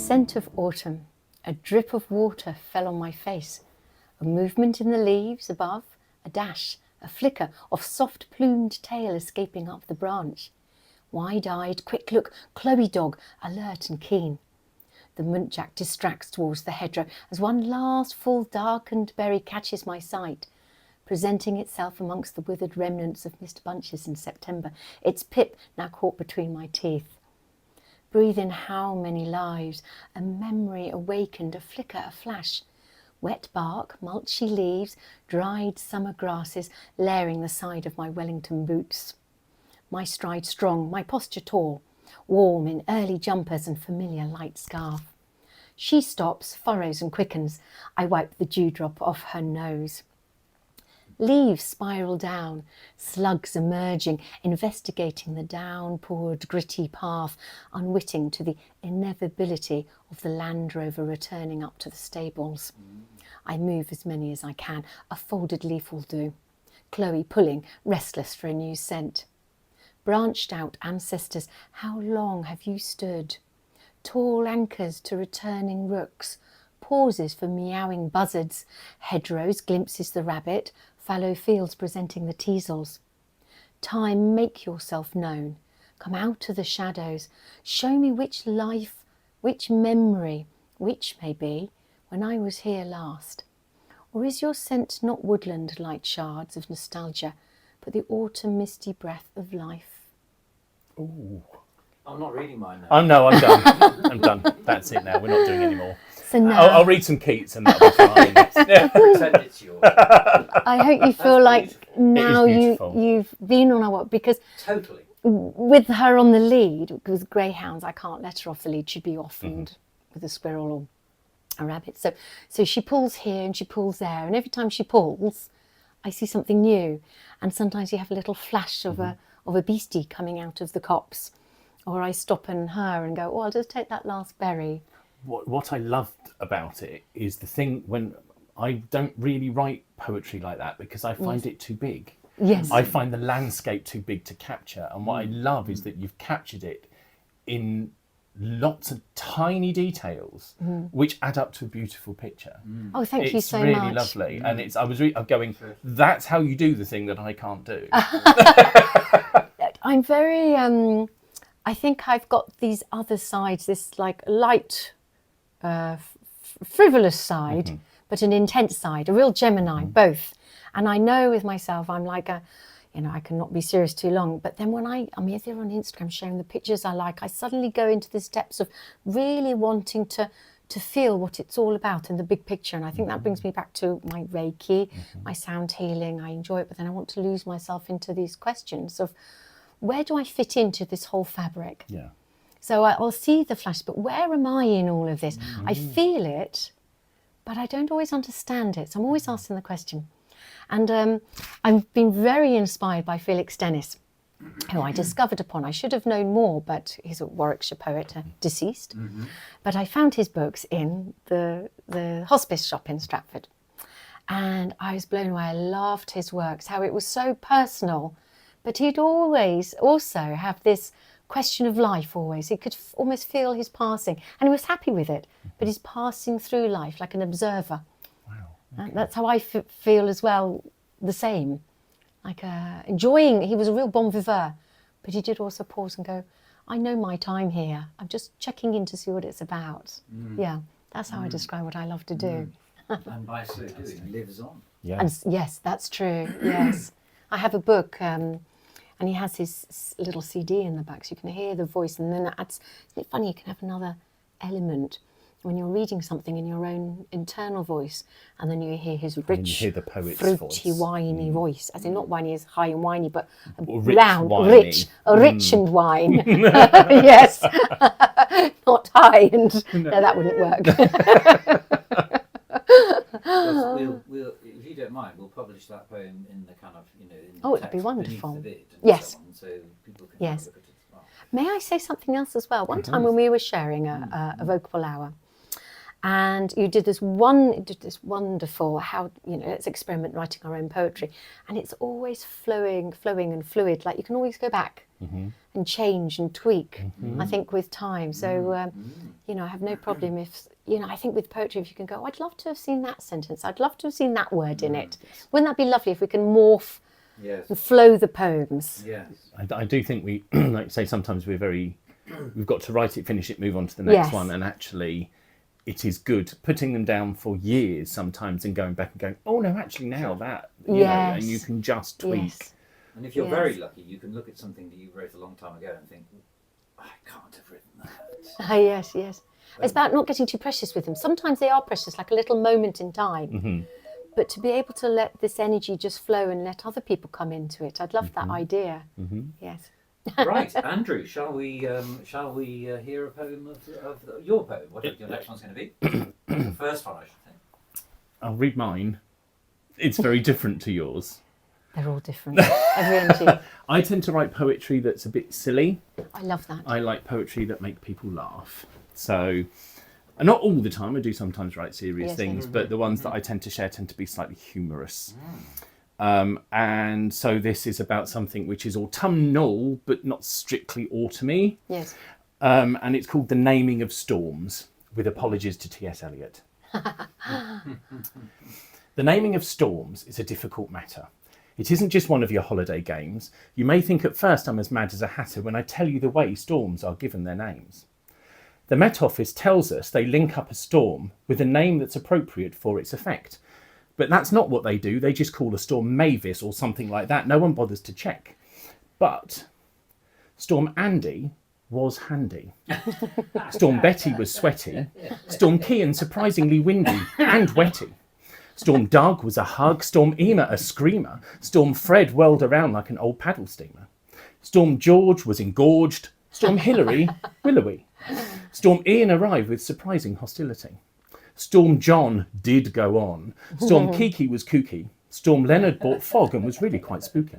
scent of autumn, a drip of water fell on my face, a movement in the leaves above, a dash, a flicker of soft plumed tail escaping up the branch. Wide-eyed, quick look, Chloe dog, alert and keen. The muntjac distracts towards the hedgerow as one last full darkened berry catches my sight, presenting itself amongst the withered remnants of missed bunches in September, its pip now caught between my teeth. Breathe in how many lives, a memory awakened, a flicker, a flash. Wet bark, mulchy leaves, dried summer grasses layering the side of my Wellington boots. My stride strong, my posture tall, warm in early jumpers and familiar light scarf. She stops, furrows and quickens. I wipe the dewdrop off her nose. Leaves spiral down, slugs emerging, investigating the down-poured gritty path, unwitting to the inevitability of the Land Rover returning up to the stables. I move as many as I can. A folded leaf will do. Chloe pulling, restless for a new scent. Branched out ancestors, how long have you stood? Tall anchors to returning rooks, pauses for meowing buzzards, hedgerows glimpses the rabbit, fallow fields presenting the teasels. Time, make yourself known. Come out of the shadows. Show me which life, which memory, which may be, when I was here last. Or is your scent not woodland light shards of nostalgia, but the autumn misty breath of life? Ooh. I'm not reading mine now. Oh no, I'm done. I'm done. That's it now. We're not doing any more. So now, I'll read some Keats and that'll be fine. Yeah. Pretend it's yours. I hope you feel like beautiful. now It is beautiful. you've been on our walk, because Totally. with her on the lead, with greyhounds, I can't let her off the lead. She'd be off and with a squirrel or a rabbit. So she pulls here and she pulls there, and every time she pulls, I see something new. And sometimes you have a little flash of a beastie coming out of the copse, or I stop and her and go, oh, I'll just take that last berry. What I loved about it is the thing when I don't really write poetry like that because I find it too big. Yes. I find the landscape too big to capture. And what I love is that you've captured it in lots of tiny details which add up to a beautiful picture. Oh, thank you It's so really much. lovely. And I'm going, that's how you do the thing that I can't do. I'm very, I think I've got these other sides, this like light, frivolous side, but an intense side, a real Gemini, both. And I know with myself, I'm like I cannot be serious too long. But then when I'm either on Instagram sharing the pictures I like, I suddenly go into this depths of really wanting to feel what it's all about in the big picture. And I think that brings me back to my Reiki, my sound healing. I enjoy it, but then I want to lose myself into these questions of where do I fit into this whole fabric? Yeah. So I'll see the flash, but where am I in all of this? I feel it, but I don't always understand it. So I'm always asking the question. And I've been very inspired by Felix Dennis, who I discovered upon. I should have known more, but he's a Warwickshire poet, deceased. But I found his books in the hospice shop in Stratford. And I was blown away. I loved his works, how it was so personal. But he'd always also have this question of life always. He could almost feel his passing. And he was happy with it. But he's passing through life like an observer. Wow. Okay. That's how I feel as well, the same. Like enjoying, he was a real bon vivant. But he did also pause and go, I know my time here. I'm just checking in to see what it's about. Yeah, that's how I describe what I love to do. And by so doing, lives on. Yeah. And yes, that's true. Yes. I have a book and he has his little CD in the back so you can hear the voice, and then isn't it funny, you can have another element when you're reading something in your own internal voice, and then you hear his rich, you hear the poet's fruity, voice. whiny voice. As in not whiny as high and whiny, but Rich, round, whiny. rich and wine. Yes. Not high and no, that wouldn't work. We'll, if you don't mind, we'll publish that poem in the kind of, in the Oh, it'd be text wonderful. beneath the vid and Yes. so on, so people can Yes. have a look at it as well. May I say something else as well? One time when we were sharing a vocable hour, and you did this wonderful, how, let's experiment writing our own poetry. And it's always flowing and fluid. Like you can always go back and change and tweak, I think, with time. So, you know, I have no problem if, you know, I think with poetry, if you can go, oh, I'd love to have seen that sentence. I'd love to have seen that word in it. Wouldn't that be lovely if we can morph and flow the poems? Yes. I do think we, like say, sometimes we've got to write it, finish it, move on to the next one, and actually it is good putting them down for years sometimes and going back and going, oh no, actually now that, you know, and you can just tweak. Yes. And if you're very lucky, you can look at something that you wrote a long time ago and think, I can't have written that. Ah, yes, yes. It's about not getting too precious with them. Sometimes they are precious, like a little moment in time. But to be able to let this energy just flow and let other people come into it, I'd love that idea. Yes. Right, Andrew, shall we hear a poem of your poem? What your next one's going to be? The first one, I should think. I'll read mine. It's very different to yours. They're all different. Every energy. I tend to write poetry that's a bit silly. I love that. I like poetry that make people laugh. So, and not all the time, I do sometimes write serious things, but the ones that I tend to share tend to be slightly humorous. And so this is about something which is autumnal, but not strictly autumny. Yes. And it's called The Naming of Storms, with apologies to T.S. Eliot. The naming of storms is a difficult matter. It isn't just one of your holiday games. You may think at first I'm as mad as a hatter when I tell you the way storms are given their names. The Met Office tells us they link up a storm with a name that's appropriate for its effect. But that's not what they do. They just call a storm Mavis or something like that. No one bothers to check. But Storm Andy was handy. Storm Betty was sweaty. Storm Cian surprisingly windy and wetty. Storm Doug was a hug. Storm Ema a screamer. Storm Fred whirled around like an old paddle steamer. Storm George was engorged. Storm Hillary willowy. Storm Ian arrived with surprising hostility. Storm John did go on. Storm Kiki was kooky. Storm Leonard brought fog and was really quite spooky.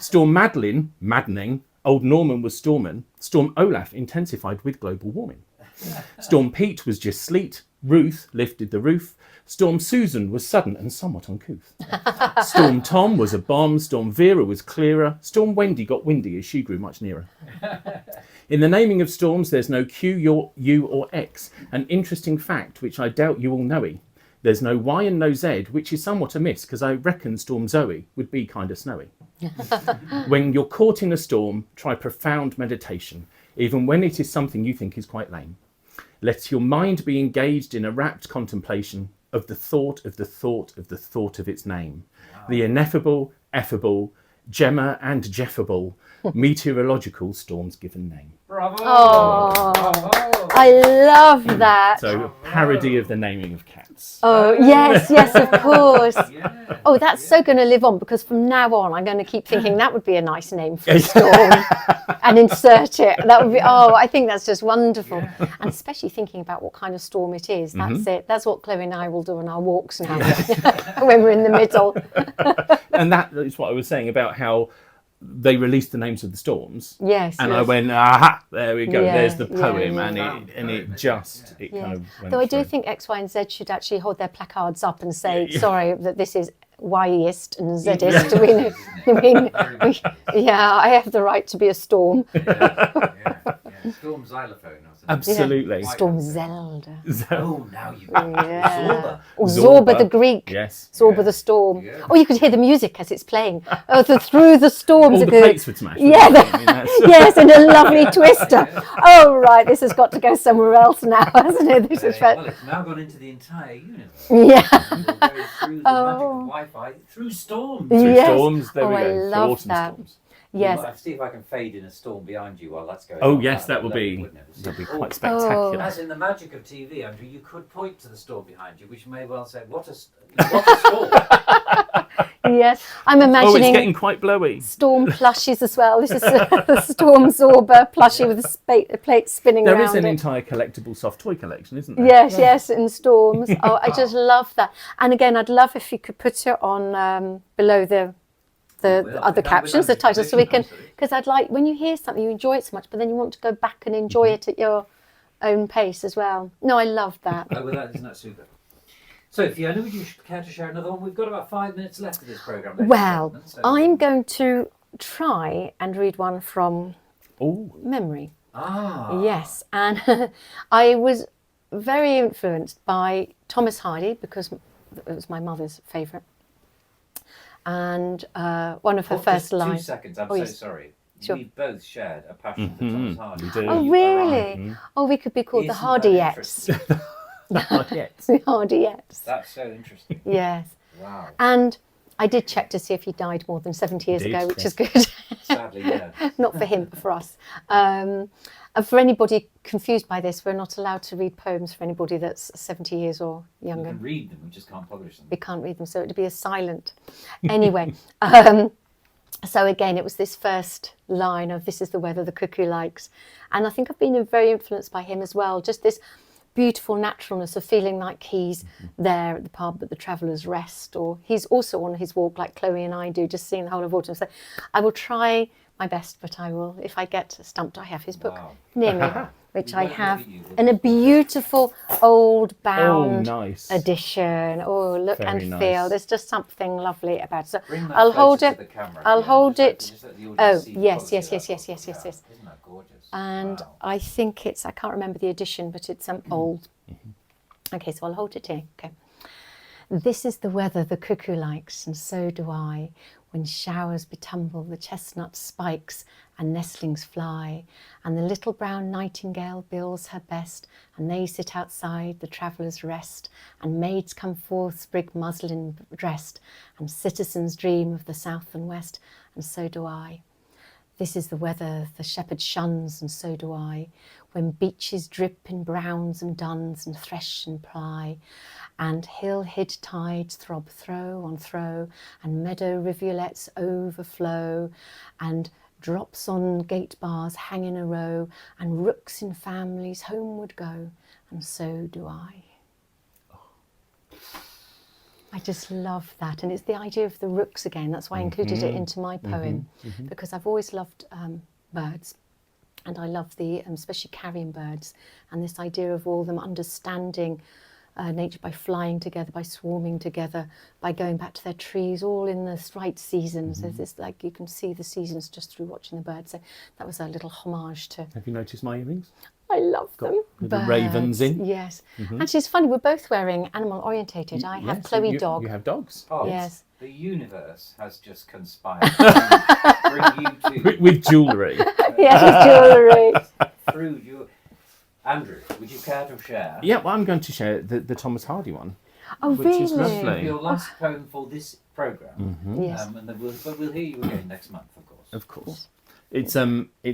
Storm Madeline, maddening. Old Norman was storming. Storm Olaf intensified with global warming. Storm Pete was just sleet. Ruth lifted the roof. Storm Susan was sudden and somewhat uncouth. Storm Tom was a bomb. Storm Vera was clearer. Storm Wendy got windy as she grew much nearer. In the naming of storms, there's no Q, U or X. An interesting fact, which I doubt you all know-y. There's no Y and no Z, which is somewhat amiss, because I reckon Storm Zoe would be kind of snowy. When you're caught in a storm, try profound meditation, even when it is something you think is quite lame. Let your mind be engaged in a rapt contemplation of the thought of the thought of the thought of its name. Wow. The ineffable, effable, Gemma and Jeffable, meteorological storm's given name. Bravo! Oh, Bravo. I love that. So a parody of the naming of cats. Oh, yes, yes, of course. Yeah. Oh, that's so going to live on, because from now on, I'm going to keep thinking that would be a nice name for a storm and insert it. That would be, oh, I think that's just wonderful. And especially thinking about what kind of storm it is. That's it. That's what Chloe and I will do on our walks now when we're in the middle. And that is what I was saying about how they released the names of the storms. Yes. And yes. I went, aha, there we go. Yeah, There's the yeah, poem. yeah. And it just, it kind of went Though I do through. think X, Y and Z should actually hold their placards up and say, sorry, that this is Y-ist and Z-ist. Yeah, I have the right to be a storm. Storm xylophone. Absolutely. Yeah. Storm Zelda. Oh, now you Yeah. Zorba. Or Zorba the Greek. Yes. Zorba the storm. Yeah. Oh, you could hear the music as it's playing. Oh, through the storms. All it the goes- plates would smash. Yeah, I mean, that's- yes, and a lovely twister. Oh, right, this has got to go somewhere else now, hasn't it? This is Well, it's now gone into the entire universe. yeah. We'll go through the magic of Wi-Fi through storms. Through Yes. storms, there Oh, we I go. Through love autumn that. storms. Yes. I'll see if I can fade in a storm behind you while that's going Oh on. yes, that will be wouldn't it? that'll be Oh, quite spectacular. As in the magic of TV, Andrew, you could point to the storm behind you, which may well say, what a storm. Yes. I'm Oh, it's imagining getting quite blowy. storm plushies as well. This is the Storm Zorba plushie with a plate spinning There around is an it. entire collectible soft toy collection, isn't there? Yes, yes, in storms. Oh, I just love that. And again, I'd love if you could put it on below the Well, other that captions, the would title, so we can, absolutely. because I'd like, when you hear something, you enjoy it so much, but then you want to go back and enjoy it at your own pace as well. No, I love that. Oh, well, isn't that super? So, Fiona, would you care to share another one? We've got about 5 minutes left of this programme. ladies and Well, gentlemen, so- I'm going to try and read one from Oh, memory. Ah. Yes, and I was very influenced by Thomas Hardy because it was my mother's favourite. And one of her first just 2 lines. seconds. I'm Oh, so yes. sorry. Sure. We both shared a passion for Thomas Hardy. we do. Oh, You really? arrived. Oh, we could be called the Isn't that Hardyettes. interesting? not yet. The Hardyettes. That's so interesting. Yes. Wow. And I did check to see if he died more than 70 years Did, ago, which yes. is good. Sadly, yeah. Not for him, but for us. And for anybody confused by this, we're not allowed to read poems for anybody that's 70 years or We younger. can read them, we just can't publish them. We can't read them, so it'd be a silent. Anyway, so again, it was this first line of "This is the weather the cuckoo likes," and I think I've been very influenced by him as well. Just this beautiful naturalness of feeling like he's there at the pub at the Traveller's Rest, or he's also on his walk like Chloe and I do, just seeing the whole of autumn. So I will try my best, but I will, if I get stumped, I have his book Wow. near me, which We I won't look have, at you, in a beautiful old Oh, bound nice. edition. Oh, look Very and nice. feel. There's just something lovely about it. So Bring that I'll hold closer it. to the camera I'll again, hold just let- it. just let the audience Oh, see the yes, quality yes, of yes, that yes, book. yes, yes, Yeah. yes. Isn't that gorgeous? And Wow. I think it's, I can't remember the edition, but it's old. Okay, so I'll hold it here. Okay. This is the weather the cuckoo likes, and so do I. When showers betumble the chestnut spikes and nestlings fly, and the little brown nightingale bills her best, and they sit outside the Traveller's Rest, and maids come forth sprig muslin dressed, and citizens dream of the south and west, and so do I. This is the weather the shepherd shuns, and so do I, when beeches drip in browns and duns and thresh and ply, and hill-hid tides throb throw on throw, and meadow rivulets overflow, and drops on gate bars hang in a row, and rooks in families homeward go, and so do I. I just love that, and it's the idea of the rooks again. That's why I included it into my poem, because I've always loved birds, and I love the especially carrion birds, and this idea of all them understanding nature by flying together, by swarming together, by going back to their trees, all in the right seasons. There's this, like, you can see the seasons just through watching the birds. So that was a little homage to. Have you noticed my earrings? I love Got them. with the ravens in? Yes. Actually, it's funny. We're both wearing animal orientated. I have Yes, Chloe you, dog. You have dogs. Oh, Yes. The universe has just conspired to bring you two With jewellery. Yes, jewellery. through your. Andrew, would you care to share? Yeah, well, I'm going to share the Thomas Hardy one. Oh, Which really? is lovely. Your last poem for this programme. Yes. And then but we'll hear you again next month, of course. Of course. It's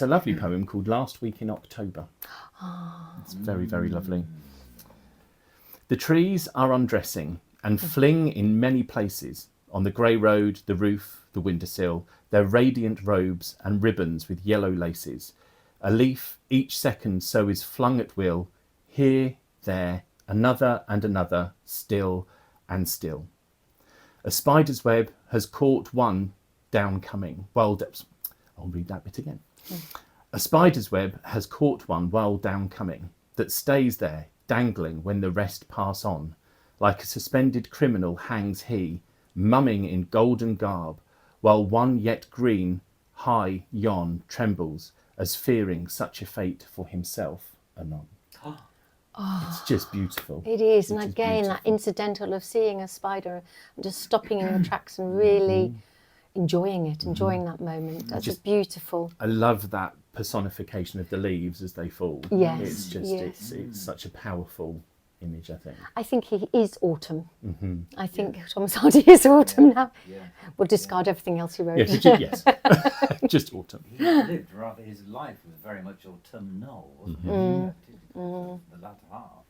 a lovely poem called Last Week in October. It's very, very lovely. The trees are undressing and fling in many places, on the grey road, the roof, the windowsill, their radiant robes and ribbons with yellow laces. A leaf each second so is flung at will, here, there, another and another, still and still. A spider's web has caught one down coming, while I'll read that bit again. A spider's web has caught one while down coming, that stays there, dangling when the rest pass on. Like a suspended criminal hangs he, mumming in golden garb, while one yet green, high yon trembles, as fearing such a fate for himself anon. It's just beautiful. It is, and It is again, that beautiful. incidental of seeing a spider and just stopping in the tracks and really enjoying it, enjoying that moment. That's Just- beautiful. I love that personification of the leaves as they fall. Yes, It's just, yes. it's such a powerful image, I think. I think he is autumn. I think Thomas Hardy is autumn now. Yeah. We'll discard everything else he wrote. Yes, just autumn. He lived rather, his life was very much autumnal, wasn't it? The latter half.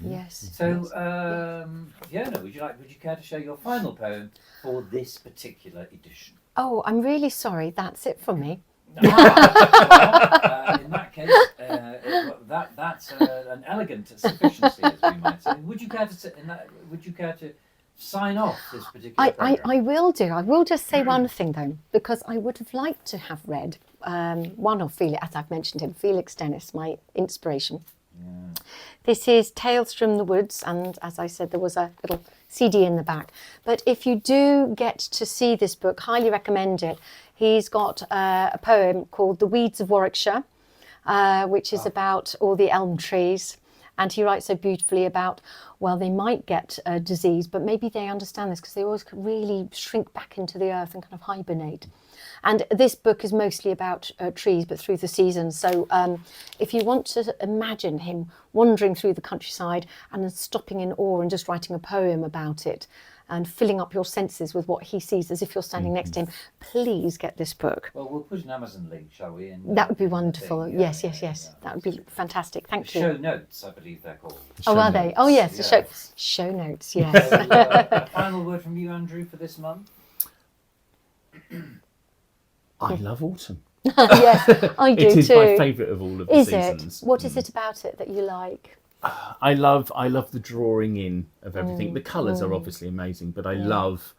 Yes. So, Fiona, would you care to share your final poem for this particular edition? Oh, I'm really sorry. That's it from me. In that case, that's an elegant sufficiency, as we might say. Would you care to sign off this particular program? I will do. I will just say one thing though, because I would have liked to have read one of Felix, as I've mentioned him, Felix Dennis, my inspiration. This is Tales from the Woods, and as I said, there was a little CD in the back. But if you do get to see this book, highly recommend it. He's got a poem called The Weeds of Warwickshire, which is about all the elm trees. And he writes so beautifully about, well, they might get a disease, but maybe they understand this because they always really shrink back into the earth and kind of hibernate. And this book is mostly about trees, but through the seasons. So if you want to imagine him wandering through the countryside and then stopping in awe and just writing a poem about it and filling up your senses with what he sees as if you're standing next to him, please get this book. Well, we'll put an Amazon link, shall we? And, That would be wonderful. thing. Yes. Yeah. That would be fantastic. Thank you. Show notes, I believe they're called. Oh, are they? Oh, yes. The Yes. show notes. Yes. So, a final word from you, Andrew, for this month? I love autumn. Yes, I do It is too. my favourite of all of the Is seasons. it? What is it about it that you like? I love the drawing in of everything. The colours are obviously amazing, but I love.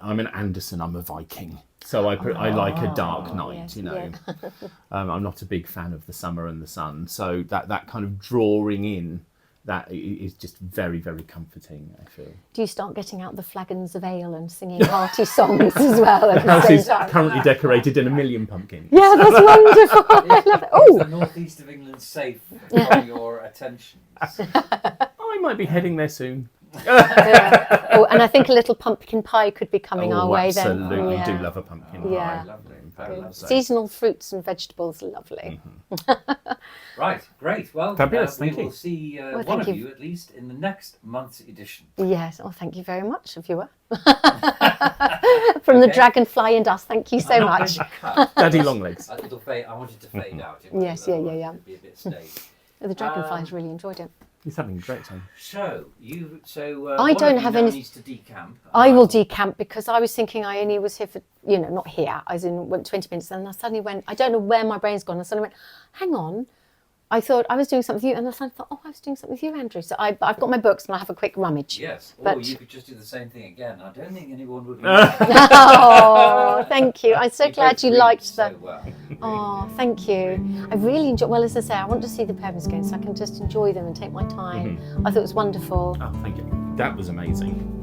I'm an Anderson. I'm a Viking, so I like a dark night. yes, You know, yeah. I'm not a big fan of the summer and the sun. So that kind of drawing in that is just very, very comforting. I feel. Do you start getting out the flagons of ale and singing hearty songs as well at The the house same is time? currently decorated in 1,000,000 pumpkins. Yeah, that's wonderful. I love it. Is Oh, the northeast of England safe from your attentions? I might be heading there soon. yeah. Oh, and I think a little pumpkin pie could be coming our way then. Absolutely, Yeah. do love a pumpkin. Yeah. pie. Lovely. Very Good. lovely. Seasonal fruits and vegetables, lovely. Right, great. Well, Fabulous, we thank you. will see one thank of you. you at least in the next month's edition. Yes. Oh, thank you very much, viewer. From the Okay. Dragonfly and us, thank you so I'm not much. going to cut. Daddy Longlegs. It'll fade. I want it to fade out. Yes, yeah. It'd be a bit staged. The Dragonflies really enjoyed it. He's having a great time. So I one don't of you have now any- needs to decamp. I will decamp because I was thinking I only was here for, not here, as in went 20 minutes. And I suddenly went, I don't know where my brain's gone. I suddenly went, hang on. I thought I was doing something with you. And I suddenly thought, I was doing something with you, Andrew. So I've got my books and I'll have a quick rummage. Yes, or But- you could just do the same thing again. I don't think anyone would. Oh, thank you. I'm so You glad both you read liked so that. well. Oh, thank you. I really enjoy. Well, as I say, I want to see the poems again so I can just enjoy them and take my time. I thought it was wonderful. Oh, thank you. That was amazing.